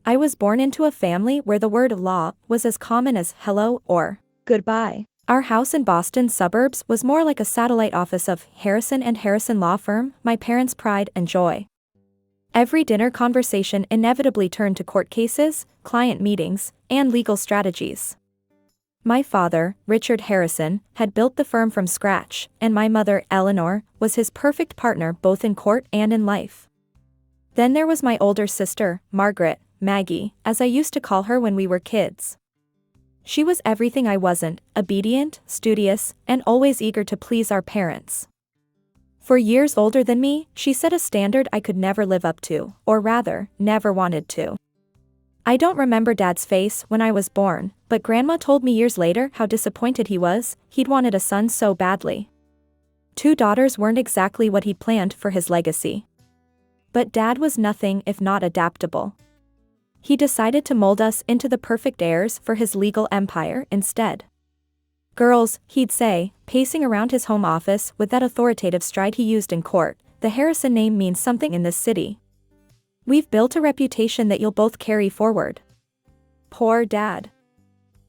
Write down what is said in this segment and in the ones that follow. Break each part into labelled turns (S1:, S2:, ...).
S1: I was born into a family where the word law was as common as hello or goodbye. Our house in Boston's suburbs was more like a satellite office of Harrison and Harrison Law Firm, my parents' pride and joy. Every dinner conversation inevitably turned to court cases, client meetings, and legal strategies. My father, Richard Harrison, had built the firm from scratch, and my mother, Eleanor, was his perfect partner both in court and in life. Then there was my older sister, Margaret, Maggie, as I used to call her when we were kids. She was everything I wasn't, obedient, studious, and always eager to please our parents. For years older than me, she set a standard I could never live up to, or rather, never wanted to. I don't remember Dad's face when I was born, but Grandma told me years later how disappointed he was. He'd wanted a son so badly. 2 daughters weren't exactly what he'd planned for his legacy. But Dad was nothing if not adaptable. He decided to mold us into the perfect heirs for his legal empire instead. Girls, he'd say, pacing around his home office with that authoritative stride he used in court, the Harrison name means something in this city. We've built a reputation that you'll both carry forward. Poor Dad.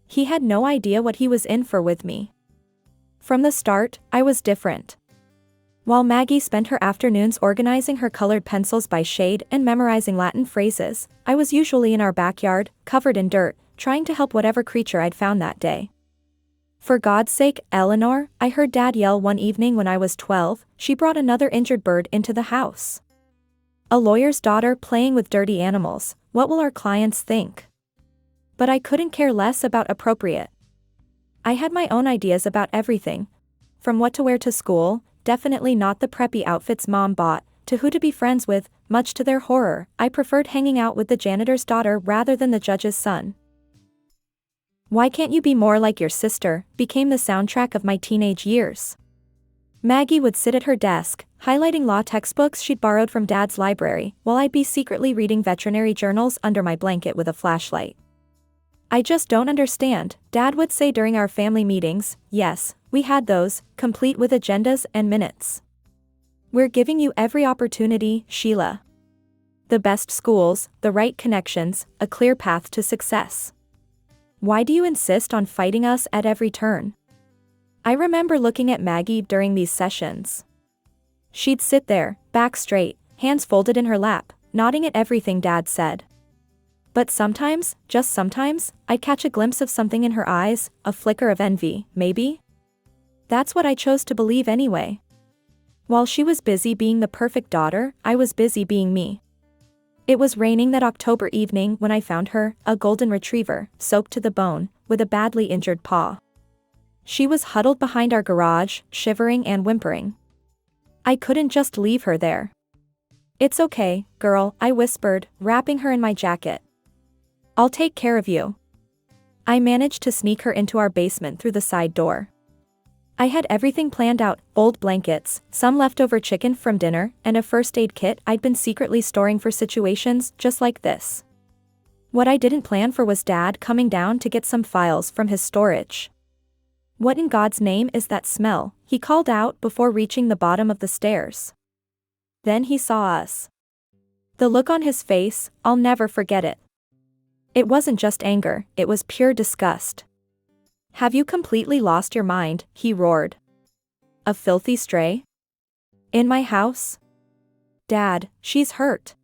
S1: He had no idea what he was in for with me. From the start, I was different. While Maggie spent her afternoons organizing her colored pencils by shade and memorizing Latin phrases, I was usually in our backyard, covered in dirt, trying to help whatever creature I'd found that day. For God's sake, Eleanor, I heard Dad yell one evening when I was 12, she brought another injured bird into the house. A lawyer's daughter playing with dirty animals, what will our clients think? But I couldn't care less about appropriate. I had my own ideas about everything. From what to wear to school, definitely not the preppy outfits Mom bought, to who to be friends with, much to their horror, I preferred hanging out with the janitor's daughter rather than the judge's son. Why can't you be more like your sister, became the soundtrack of my teenage years. Maggie would sit at her desk, highlighting law textbooks she'd borrowed from Dad's library, while I'd be secretly reading veterinary journals under my blanket with a flashlight. I just don't understand, Dad would say during our family meetings. Yes, we had those, complete with agendas and minutes. We're giving you every opportunity, Sheila. The best schools, the right connections, a clear path to success. Why do you insist on fighting us at every turn? I remember looking at Maggie during these sessions. She'd sit there, back straight, hands folded in her lap, nodding at everything Dad said. But sometimes, just sometimes, I'd catch a glimpse of something in her eyes, a flicker of envy, maybe? That's what I chose to believe anyway. While she was busy being the perfect daughter, I was busy being me. It was raining that October evening when I found her, a golden retriever, soaked to the bone, with a badly injured paw. She was huddled behind our garage, shivering and whimpering. I couldn't just leave her there. It's okay, girl, I whispered, wrapping her in my jacket. I'll take care of you. I managed to sneak her into our basement through the side door. I had everything planned out, old blankets, some leftover chicken from dinner, and a first aid kit I'd been secretly storing for situations just like this. What I didn't plan for was Dad coming down to get some files from his storage. What in God's name is that smell? He called out before reaching the bottom of the stairs. Then he saw us. The look on his face, I'll never forget it. It wasn't just anger, it was pure disgust. Have you completely lost your mind? He roared. A filthy stray? In my house? Dad, she's hurt.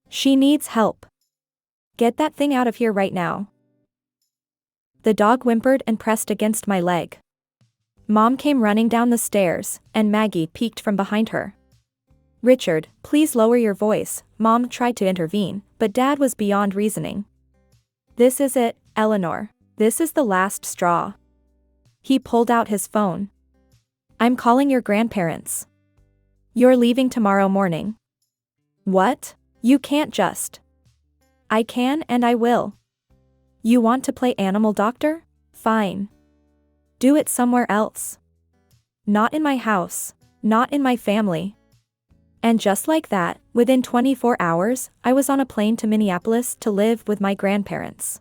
S1: She needs help. Get that thing out of here right now. The dog whimpered and pressed against my leg. Mom came running down the stairs, and Maggie peeked from behind her. Richard, please lower your voice, Mom tried to intervene, but Dad was beyond reasoning. This is it, Eleanor. This is the last straw. He pulled out his phone. I'm calling your grandparents. You're leaving tomorrow morning. What? You can't just. I can and I will. You want to play animal doctor? Fine. Do it somewhere else. Not in my house. Not in my family. And just like that, within 24 hours, I was on a plane to Minneapolis to live with my grandparents.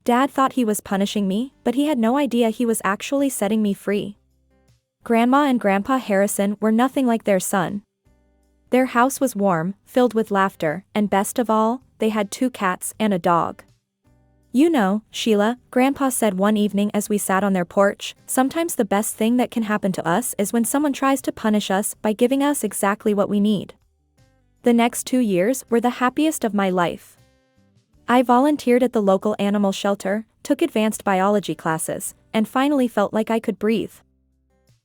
S1: Dad thought he was punishing me, but he had no idea he was actually setting me free. Grandma and Grandpa Harrison were nothing like their son. Their house was warm, filled with laughter, and best of all, they had 2 cats and a dog. You know, Sheila, Grandpa said one evening as we sat on their porch, sometimes the best thing that can happen to us is when someone tries to punish us by giving us exactly what we need. The next 2 years were the happiest of my life. I volunteered at the local animal shelter, took advanced biology classes, and finally felt like I could breathe.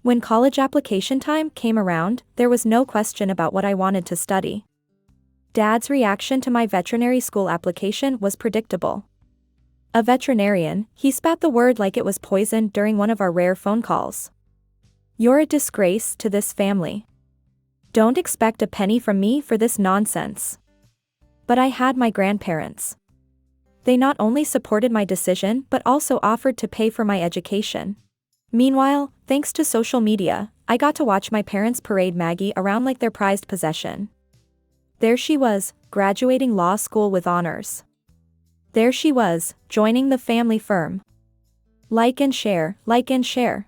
S1: When college application time came around, there was no question about what I wanted to study. Dad's reaction to my veterinary school application was predictable. A veterinarian, he spat the word like it was poison during one of our rare phone calls. You're a disgrace to this family. Don't expect a penny from me for this nonsense. But I had my grandparents. They not only supported my decision but also offered to pay for my education. Meanwhile, thanks to social media, I got to watch my parents parade Maggie around like their prized possession. There she was, graduating law school with honors. There she was, joining the family firm. Like and share, like and share.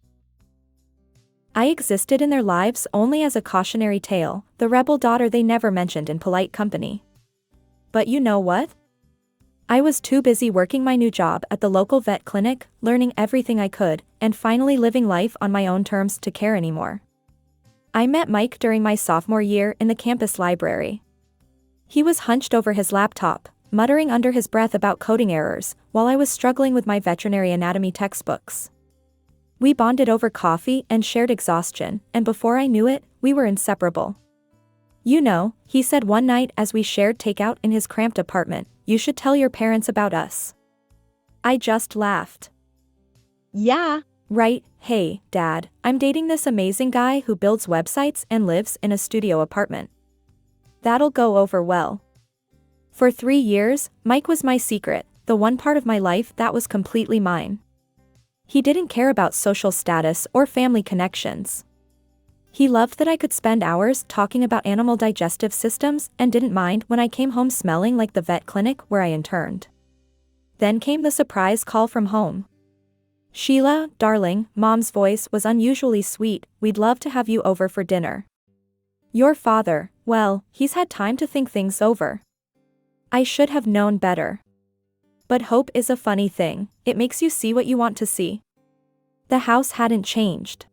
S1: I existed in their lives only as a cautionary tale, the rebel daughter they never mentioned in polite company. But you know what? I was too busy working my new job at the local vet clinic, learning everything I could, and finally living life on my own terms to care anymore. I met Mike during my sophomore year in the campus library. He was hunched over his laptop, muttering under his breath about coding errors, while I was struggling with my veterinary anatomy textbooks. We bonded over coffee and shared exhaustion, and before I knew it, we were inseparable. You know, he said one night as we shared takeout in his cramped apartment, you should tell your parents about us. I just laughed. Yeah, right, hey, Dad, I'm dating this amazing guy who builds websites and lives in a studio apartment. That'll go over well. For 3 years, Mike was my secret, the one part of my life that was completely mine. He didn't care about social status or family connections. He loved that I could spend hours talking about animal digestive systems and didn't mind when I came home smelling like the vet clinic where I interned. Then came the surprise call from home. Sheila, darling, Mom's voice was unusually sweet, we'd love to have you over for dinner. Your father, well, he's had time to think things over. I should have known better. But hope is a funny thing, it makes you see what you want to see. The house hadn't changed.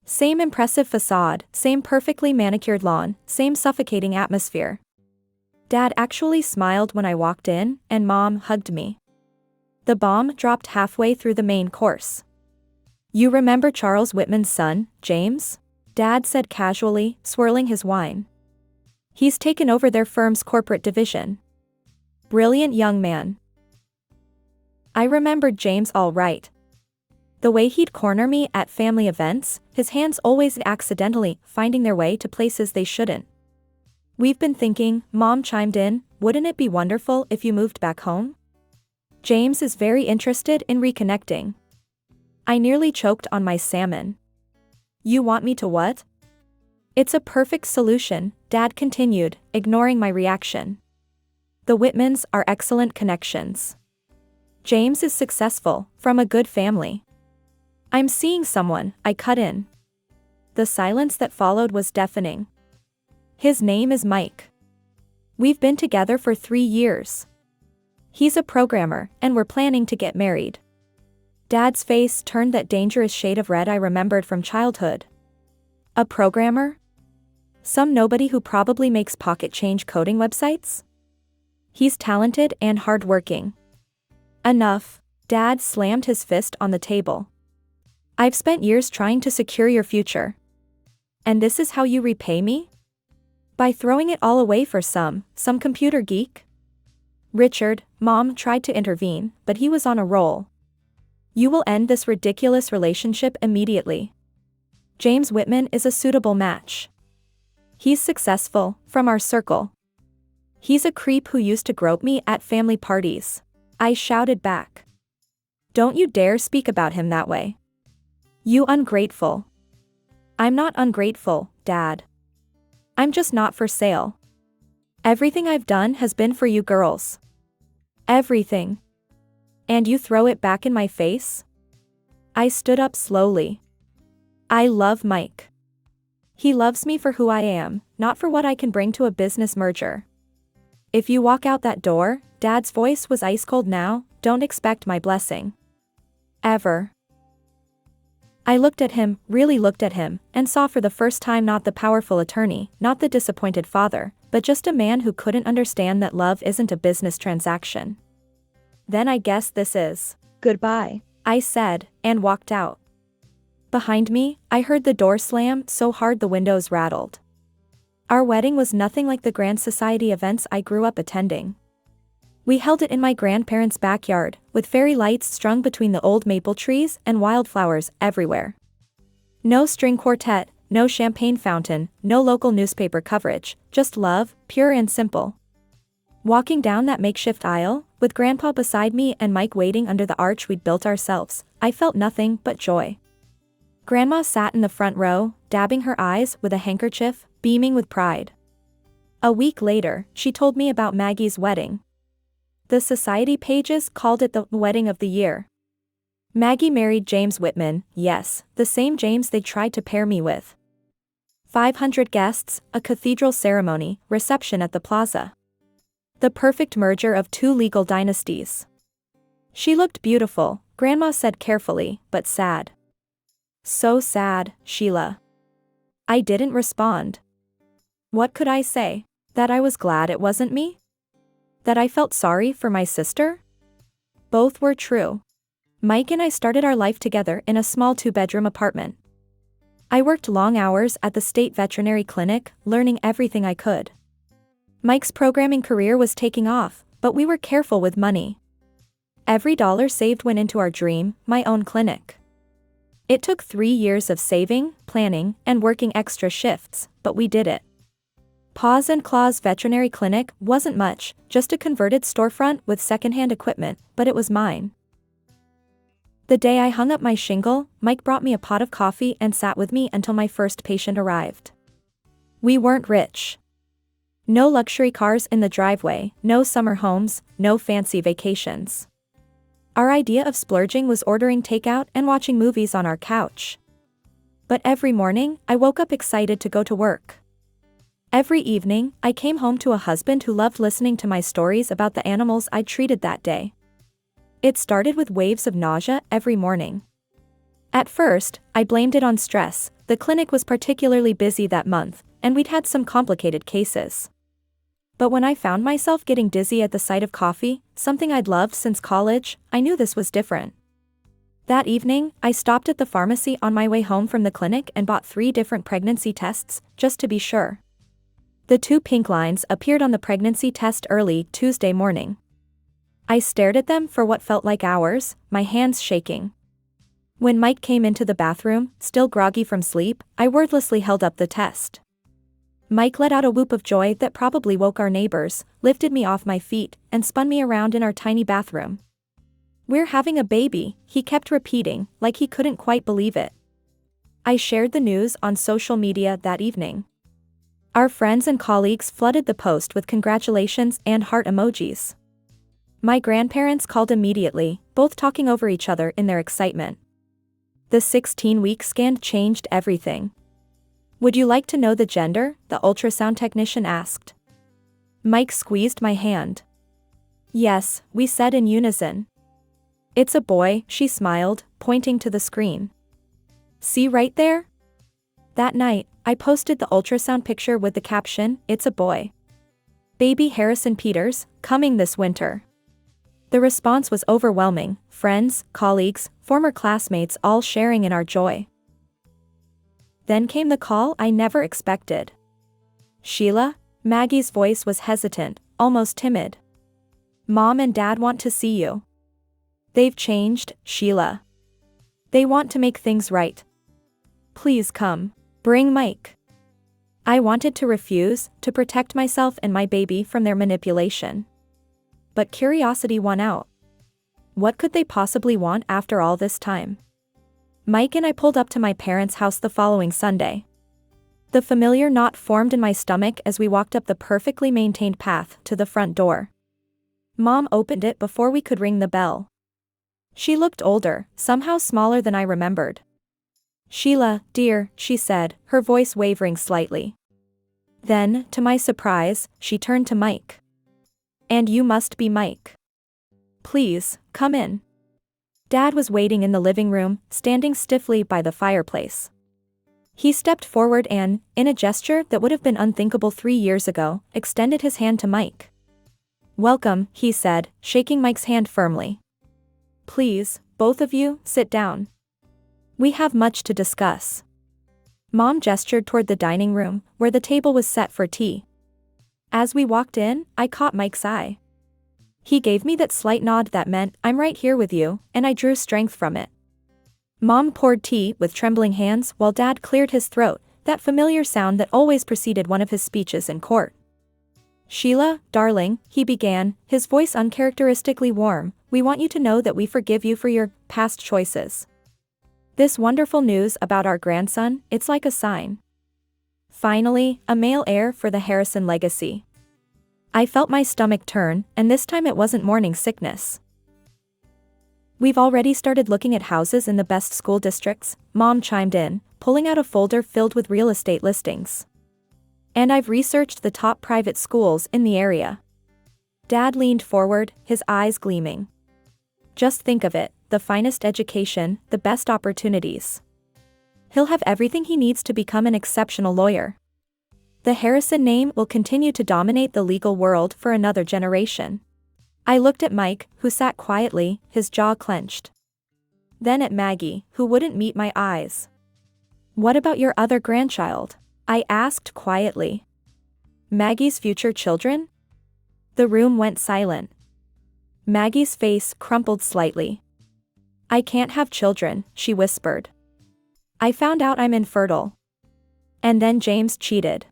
S1: Same impressive facade, same perfectly manicured lawn, same suffocating atmosphere. Dad actually smiled when I walked in, and Mom hugged me. The bomb dropped halfway through the main course. You remember Charles Whitman's son, James? Dad said casually, swirling his wine. He's taken over their firm's corporate division. Brilliant young man. I remembered James all right. The way he'd corner me at family events, his hands always accidentally finding their way to places they shouldn't. We've been thinking, Mom chimed in, wouldn't it be wonderful if you moved back home? James is very interested in reconnecting. I nearly choked on my salmon. You want me to what? It's a perfect solution, Dad continued, ignoring my reaction. The Whitmans are excellent connections. James is successful, from a good family. I'm seeing someone, I cut in. The silence that followed was deafening. His name is Mike. We've been together for 3 years. He's a programmer, and we're planning to get married. Dad's face turned that dangerous shade of red I remembered from childhood. A programmer? Some nobody who probably makes pocket change coding websites? He's talented and hardworking. Enough. Dad slammed his fist on the table. I've spent years trying to secure your future. And this is how you repay me? By throwing it all away for some computer geek? Richard, Mom tried to intervene, but he was on a roll. You will end this ridiculous relationship immediately. James Whitman is a suitable match. He's successful, from our circle. He's a creep who used to grope me at family parties. I shouted back. Don't you dare speak about him that way. You ungrateful. I'm not ungrateful, Dad. I'm just not for sale. Everything I've done has been for you girls. Everything. And you throw it back in my face? I stood up slowly. I love Mike. He loves me for who I am, not for what I can bring to a business merger. If you walk out that door, Dad's voice was ice cold now, don't expect my blessing. Ever. I looked at him, really looked at him, and saw for the first time not the powerful attorney, not the disappointed father, but just a man who couldn't understand that love isn't a business transaction. Then I guess this is goodbye, I said, and walked out. Behind me, I heard the door slam so hard the windows rattled. Our wedding was nothing like the grand society events I grew up attending. We held it in my grandparents' backyard, with fairy lights strung between the old maple trees and wildflowers everywhere. No string quartet, no champagne fountain, no local newspaper coverage, just love, pure and simple. Walking down that makeshift aisle, with Grandpa beside me and Mike waiting under the arch we'd built ourselves, I felt nothing but joy. Grandma sat in the front row, dabbing her eyes with a handkerchief, beaming with pride. A week later, she told me about Maggie's wedding. The society pages called it the wedding of the year. Maggie married James Whitman, yes, the same James they tried to pair me with. 500 guests, a cathedral ceremony, reception at the plaza. The perfect merger of two legal dynasties. She looked beautiful, Grandma said carefully, but sad. So sad, Sheila. I didn't respond. What could I say? That I was glad it wasn't me? That I felt sorry for my sister? Both were true. Mike and I started our life together in a small 2-bedroom apartment. I worked long hours at the state veterinary clinic, learning everything I could. Mike's programming career was taking off, but we were careful with money. Every dollar saved went into our dream, my own clinic. It took 3 years of saving, planning, and working extra shifts, but we did it. Paws and Claws Veterinary Clinic wasn't much, just a converted storefront with secondhand equipment, but it was mine. The day I hung up my shingle, Mike brought me a pot of coffee and sat with me until my first patient arrived. We weren't rich. No luxury cars in the driveway, no summer homes, no fancy vacations. Our idea of splurging was ordering takeout and watching movies on our couch. But every morning, I woke up excited to go to work. Every evening, I came home to a husband who loved listening to my stories about the animals I'd treated that day. It started with waves of nausea every morning. At first, I blamed it on stress. The clinic was particularly busy that month, and we'd had some complicated cases. But when I found myself getting dizzy at the sight of coffee, something I'd loved since college, I knew this was different. That evening, I stopped at the pharmacy on my way home from the clinic and bought 3 different pregnancy tests, just to be sure. The 2 pink lines appeared on the pregnancy test early Tuesday morning. I stared at them for what felt like hours, my hands shaking. When Mike came into the bathroom, still groggy from sleep, I wordlessly held up the test. Mike let out a whoop of joy that probably woke our neighbors, lifted me off my feet, and spun me around in our tiny bathroom. "We're having a baby," he kept repeating, like he couldn't quite believe it. I shared the news on social media that evening. Our friends and colleagues flooded the post with congratulations and heart emojis. My grandparents called immediately, both talking over each other in their excitement. The 16-week scan changed everything. "Would you like to know the gender?" the ultrasound technician asked. Mike squeezed my hand. "Yes," we said in unison. "It's a boy," she smiled, pointing to the screen. "See right there?" That night, I posted the ultrasound picture with the caption, "It's a boy. Baby Harrison Peters, coming this winter." The response was overwhelming, friends, colleagues, former classmates all sharing in our joy. Then came the call I never expected. "Sheila?" Maggie's voice was hesitant, almost timid. "Mom and Dad want to see you. They've changed, Sheila. They want to make things right. Please come. Bring Mike." I wanted to refuse, to protect myself and my baby from their manipulation. But curiosity won out. What could they possibly want after all this time? Mike and I pulled up to my parents' house the following Sunday. The familiar knot formed in my stomach as we walked up the perfectly maintained path to the front door. Mom opened it before we could ring the bell. She looked older, somehow smaller than I remembered. "Sheila, dear," she said, her voice wavering slightly. Then, to my surprise, she turned to Mike. And you must be Mike. Please, come in. Dad was waiting in the living room, standing stiffly by the fireplace. He stepped forward and, in a gesture that would have been unthinkable 3 years ago, extended his hand to Mike. Welcome, he said, shaking Mike's hand firmly. Please, both of you, sit down. We have much to discuss. Mom gestured toward the dining room, where the table was set for tea. As we walked in, I caught Mike's eye. He gave me that slight nod that meant, I'm right here with you, and I drew strength from it. Mom poured tea with trembling hands while Dad cleared his throat, that familiar sound that always preceded one of his speeches in court. Sheila, darling, he began, his voice uncharacteristically warm, we want you to know that we forgive you for your past choices. This wonderful news about our grandson, it's like a sign. Finally, a male heir for the Harrison legacy. I felt my stomach turn, and this time it wasn't morning sickness. We've already started looking at houses in the best school districts, Mom chimed in, pulling out a folder filled with real estate listings. And I've researched the top private schools in the area. Dad leaned forward, his eyes gleaming. Just think of it, the finest education, the best opportunities. He'll have everything he needs to become an exceptional lawyer. The Harrison name will continue to dominate the legal world for another generation. I looked at Mike, who sat quietly, his jaw clenched. Then at Maggie, who wouldn't meet my eyes. What about your other grandchild? I asked quietly. Maggie's future children? The room went silent. Maggie's face crumpled slightly. I can't have children, she whispered. I found out I'm infertile. And then James cheated.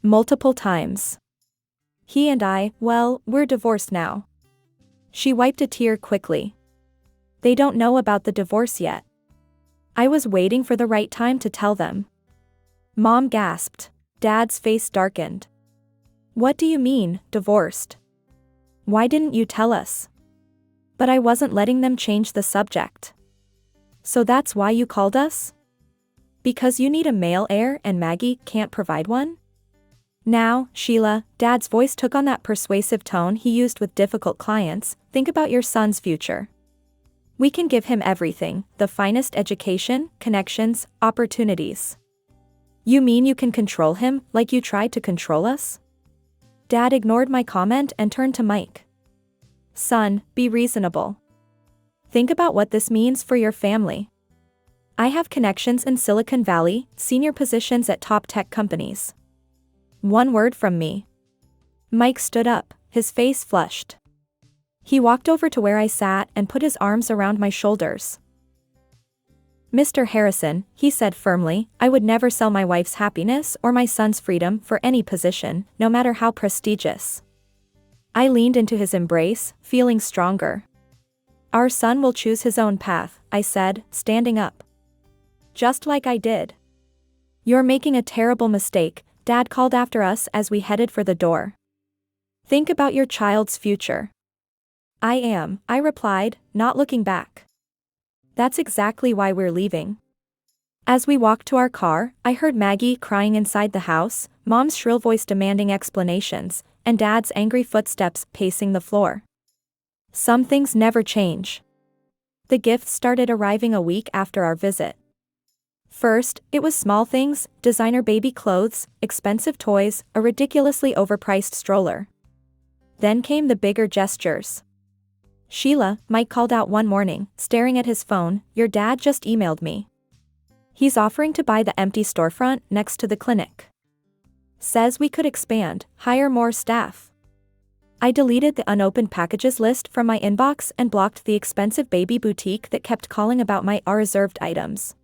S1: Multiple times. He and I, well, we're divorced now. She wiped a tear quickly. They don't know about the divorce yet. I was waiting for the right time to tell them. Mom gasped. Dad's face darkened. What do you mean, divorced? Why didn't you tell us? But I wasn't letting them change the subject. So that's why you called us? Because you need a male heir and Maggie can't provide one? Now, Sheila, Dad's voice took on that persuasive tone he used with difficult clients, think about your son's future. We can give him everything, the finest education, connections, opportunities. You mean you can control him, like you tried to control us? Dad ignored my comment and turned to Mike. Son, be reasonable. Think about what this means for your family. I have connections in Silicon Valley, senior positions at top tech companies. One word from me. Mike stood up, his face flushed. He walked over to where I sat and put his arms around my shoulders. Mr. Harrison, he said firmly, I would never sell my wife's happiness or my son's freedom for any position, no matter how prestigious. I leaned into his embrace, feeling stronger. Our son will choose his own path, I said, standing up. Just like I did. You're making a terrible mistake, Dad called after us as we headed for the door. Think about your child's future. I am, I replied, not looking back. That's exactly why we're leaving. As we walked to our car, I heard Maggie crying inside the house, Mom's shrill voice demanding explanations, and Dad's angry footsteps pacing the floor. Some things never change. The gifts started arriving a week after our visit. First, it was small things, designer baby clothes, expensive toys, a ridiculously overpriced stroller. Then came the bigger gestures. Sheila, Mike called out one morning, staring at his phone, your dad just emailed me. He's offering to buy the empty storefront next to the clinic. Says we could expand, hire more staff. I deleted the unopened packages list from my inbox and blocked the expensive baby boutique that kept calling about my reserved items.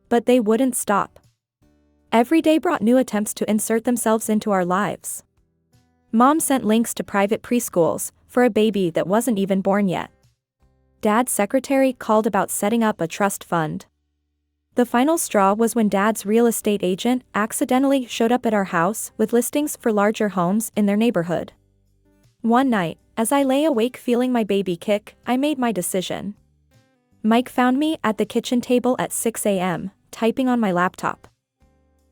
S1: But they wouldn't stop. Every day brought new attempts to insert themselves into our lives. Mom sent links to private preschools, for a baby that wasn't even born yet. Dad's secretary called about setting up a trust fund. The final straw was when Dad's real estate agent accidentally showed up at our house with listings for larger homes in their neighborhood. One night, as I lay awake feeling my baby kick, I made my decision. Mike found me at the kitchen table at 6 a.m., typing on my laptop.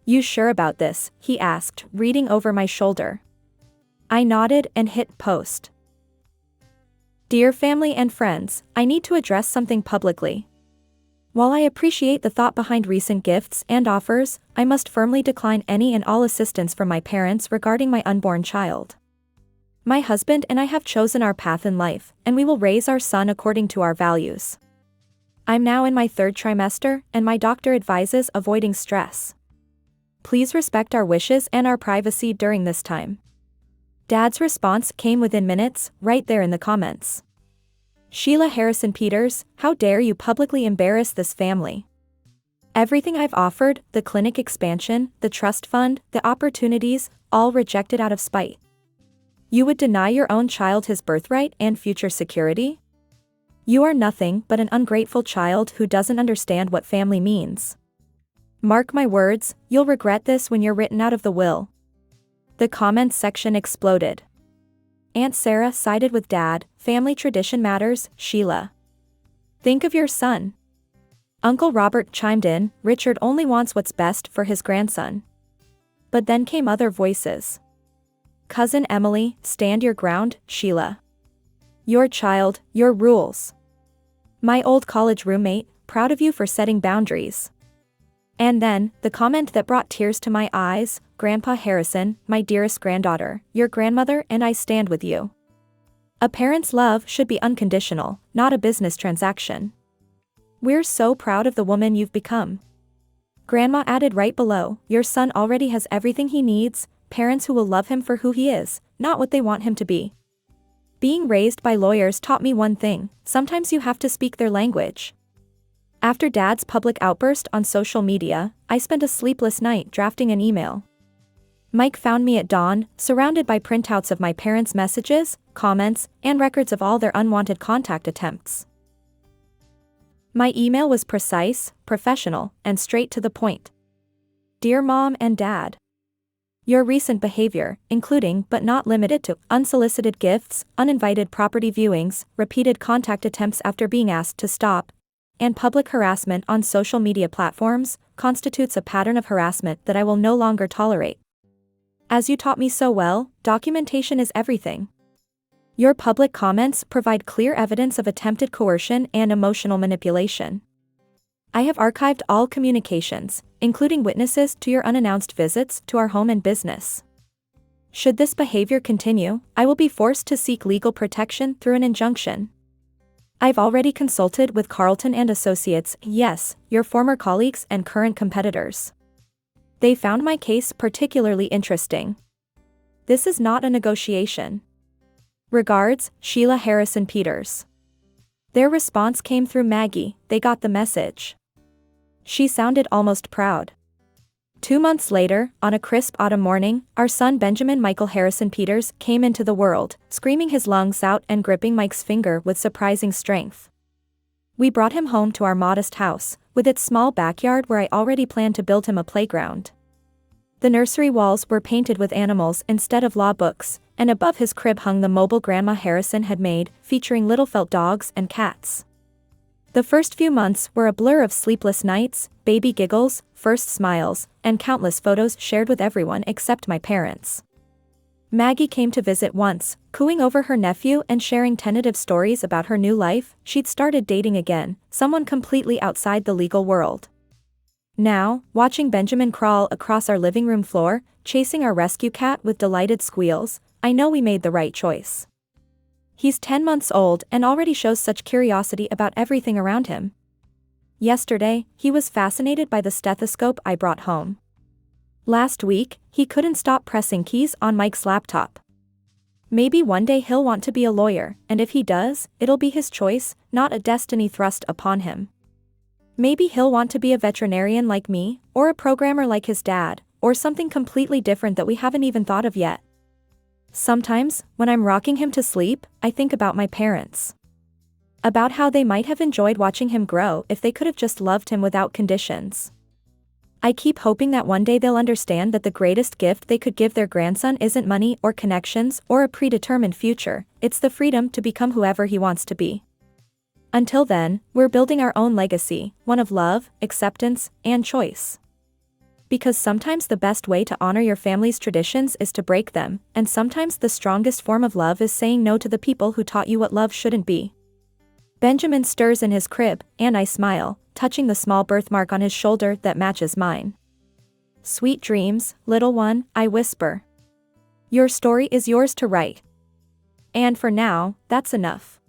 S1: You sure about this? He asked, reading over my shoulder. I nodded and hit post. Dear family and friends, I need to address something publicly. While I appreciate the thought behind recent gifts and offers, I must firmly decline any and all assistance from my parents regarding my unborn child. My husband and I have chosen our path in life, and we will raise our son according to our values. I'm now in my 3rd trimester, and my doctor advises avoiding stress. Please respect our wishes and our privacy during this time. Dad's response came within minutes, right there in the comments. Sheila Harrison Peters, how dare you publicly embarrass this family? Everything I've offered, the clinic expansion, the trust fund, the opportunities, all rejected out of spite. You would deny your own child his birthright and future security? You are nothing but an ungrateful child who doesn't understand what family means. Mark my words, you'll regret this when you're written out of the will. The comments section exploded. Aunt Sarah sided with Dad, family tradition matters, Sheila. Think of your son. Uncle Robert chimed in, Richard only wants what's best for his grandson. But then came other voices. Cousin Emily, stand your ground, Sheila. Your child, your rules. My old college roommate, proud of you for setting boundaries. And then, the comment that brought tears to my eyes, Grandpa Harrison, my dearest granddaughter, your grandmother and I stand with you. A parent's love should be unconditional, not a business transaction. We're so proud of the woman you've become. Grandma added right below, your son already has everything he needs, parents who will love him for who he is, not what they want him to be. Being raised by lawyers taught me one thing, sometimes you have to speak their language. After Dad's public outburst on social media, I spent a sleepless night drafting an email. Mike found me at dawn, surrounded by printouts of my parents' messages, comments, and records of all their unwanted contact attempts. My email was precise, professional, and straight to the point. Dear Mom and Dad. Your recent behavior, including but not limited to unsolicited gifts, uninvited property viewings, repeated contact attempts after being asked to stop, and public harassment on social media platforms, constitutes a pattern of harassment that I will no longer tolerate. As you taught me so well, documentation is everything. Your public comments provide clear evidence of attempted coercion and emotional manipulation. I have archived all communications, including witnesses to your unannounced visits to our home and business. Should this behavior continue, I will be forced to seek legal protection through an injunction. I've already consulted with Carlton and Associates, yes, your former colleagues and current competitors. They found my case particularly interesting. This is not a negotiation. Regards, Sheila Harrison Peters. Their response came through Maggie, they got the message. She sounded almost proud. 2 months later, on a crisp autumn morning, our son Benjamin Michael Harrison Peters came into the world, screaming his lungs out and gripping Mike's finger with surprising strength. We brought him home to our modest house, with its small backyard where I already planned to build him a playground. The nursery walls were painted with animals instead of law books, and above his crib hung the mobile Grandma Harrison had made, featuring little felt dogs and cats. The first few months were a blur of sleepless nights, baby giggles, first smiles, and countless photos shared with everyone except my parents. Maggie came to visit once, cooing over her nephew and sharing tentative stories about her new life. She'd started dating again, someone completely outside the legal world. Now, watching Benjamin crawl across our living room floor, chasing our rescue cat with delighted squeals, I know we made the right choice. He's 10 months old and already shows such curiosity about everything around him. Yesterday, he was fascinated by the stethoscope I brought home. Last week, he couldn't stop pressing keys on Mike's laptop. Maybe one day he'll want to be a lawyer, and if he does, it'll be his choice, not a destiny thrust upon him. Maybe he'll want to be a veterinarian like me, or a programmer like his dad, or something completely different that we haven't even thought of yet. Sometimes, when I'm rocking him to sleep, I think about my parents. About how they might have enjoyed watching him grow if they could have just loved him without conditions. I keep hoping that one day they'll understand that the greatest gift they could give their grandson isn't money or connections or a predetermined future, it's the freedom to become whoever he wants to be. Until then, we're building our own legacy, one of love, acceptance, and choice. Because sometimes the best way to honor your family's traditions is to break them, and sometimes the strongest form of love is saying no to the people who taught you what love shouldn't be. Benjamin stirs in his crib, and I smile, touching the small birthmark on his shoulder that matches mine. Sweet dreams, little one, I whisper. Your story is yours to write. And for now, that's enough.